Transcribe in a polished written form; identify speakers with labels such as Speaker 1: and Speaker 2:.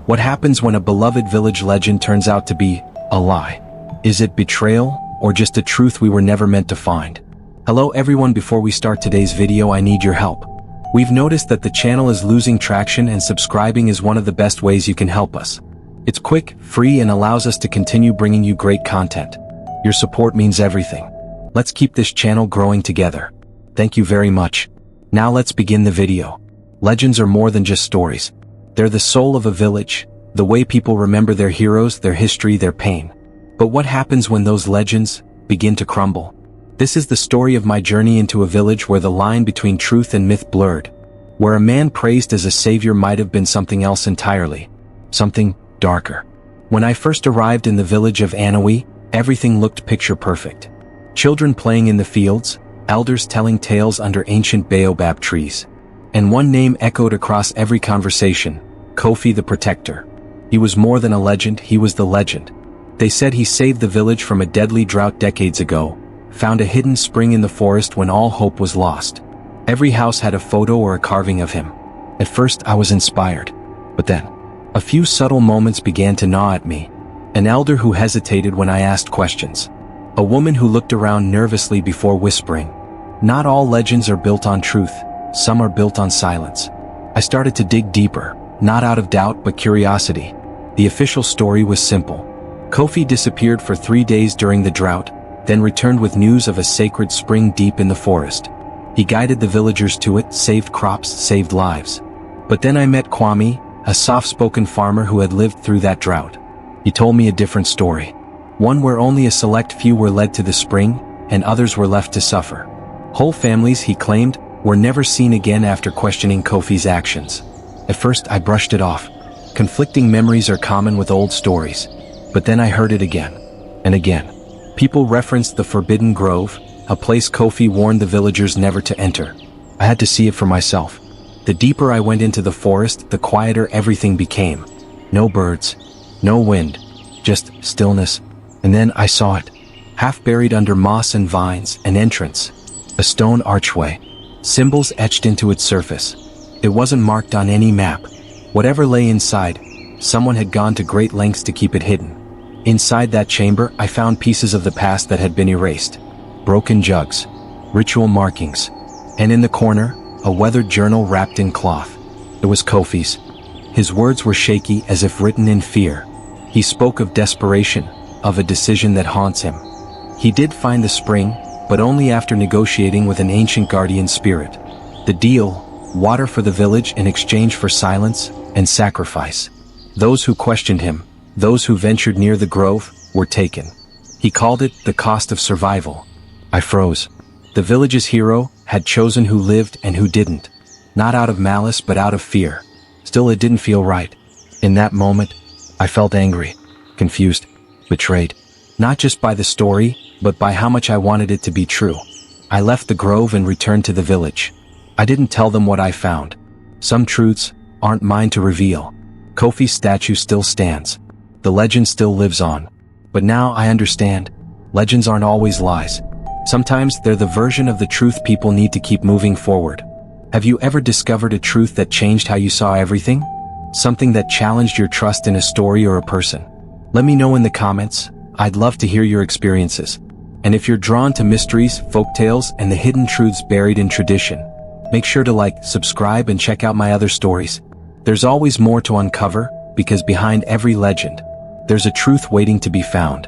Speaker 1: What happens when a beloved village legend turns out to be a lie? Is it betrayal, or just a truth we were never meant to find? Hello everyone, before we start today's video I need your help. We've noticed that the channel is losing traction and subscribing is one of the best ways you can help us. It's quick, free, and allows us to continue bringing you great content. Your support means everything. Let's keep this channel growing together. Thank you very much. Now let's begin the video. Legends are more than just stories. They're the soul of a village, the way people remember their heroes, their history, their pain. But what happens when those legends begin to crumble? This is the story of my journey into a village where the line between truth and myth blurred. Where a man praised as a savior might have been something else entirely. Something darker. When I first arrived in the village of Anawi, everything looked picture perfect. Children playing in the fields, elders telling tales under ancient baobab trees. And one name echoed across every conversation: Kofi the Protector. He was more than a legend, he was the legend. They said he saved the village from a deadly drought decades ago, found a hidden spring in the forest when all hope was lost. Every house had a photo or a carving of him. At first I was inspired. But then, a few subtle moments began to gnaw at me. An elder who hesitated when I asked questions. A woman who looked around nervously before whispering. Not all legends are built on truth, some are built on silence. I started to dig deeper, not out of doubt but curiosity. The official story was simple. Kofi disappeared for 3 days during the drought, then returned with news of a sacred spring deep in the forest. He guided the villagers to it, saved crops, saved lives. But then I met Kwame, a soft-spoken farmer who had lived through that drought. He told me a different story. One where only a select few were led to the spring, and others were left to suffer. Whole families, he claimed, were never seen again after questioning Kofi's actions. At first I brushed it off. Conflicting memories are common with old stories. But then I heard it again, and again. People referenced the Forbidden Grove, a place Kofi warned the villagers never to enter. I had to see it for myself. The deeper I went into the forest, the quieter everything became. No birds, no wind, just stillness. And then I saw it. Half buried under moss and vines, an entrance. A stone archway. Symbols etched into its surface. It wasn't marked on any map. Whatever lay inside, someone had gone to great lengths to keep it hidden. Inside that chamber, I found pieces of the past that had been erased. Broken jugs, ritual markings, and in the corner, a weathered journal wrapped in cloth. It was Kofi's. His words were shaky as if written in fear. He spoke of desperation, of a decision that haunts him. He did find the spring, but only after negotiating with an ancient guardian spirit. The deal: water for the village in exchange for silence and sacrifice. Those who questioned him, those who ventured near the grove, were taken. He called it the cost of survival. I froze. The village's hero had chosen who lived and who didn't. Not out of malice but out of fear. Still, it didn't feel right. In that moment, I felt angry, confused, betrayed. Not just by the story, but by how much I wanted it to be true. I left the grove and returned to the village. I didn't tell them what I found. Some truths aren't mine to reveal. Kofi's statue still stands. The legend still lives on. But now I understand. Legends aren't always lies. Sometimes they're the version of the truth people need to keep moving forward. Have you ever discovered a truth that changed how you saw everything? Something that challenged your trust in a story or a person? Let me know in the comments. I'd love to hear your experiences. And if you're drawn to mysteries, folktales, and the hidden truths buried in tradition, make sure to like, subscribe, and check out my other stories. There's always more to uncover, because behind every legend, there's a truth waiting to be found.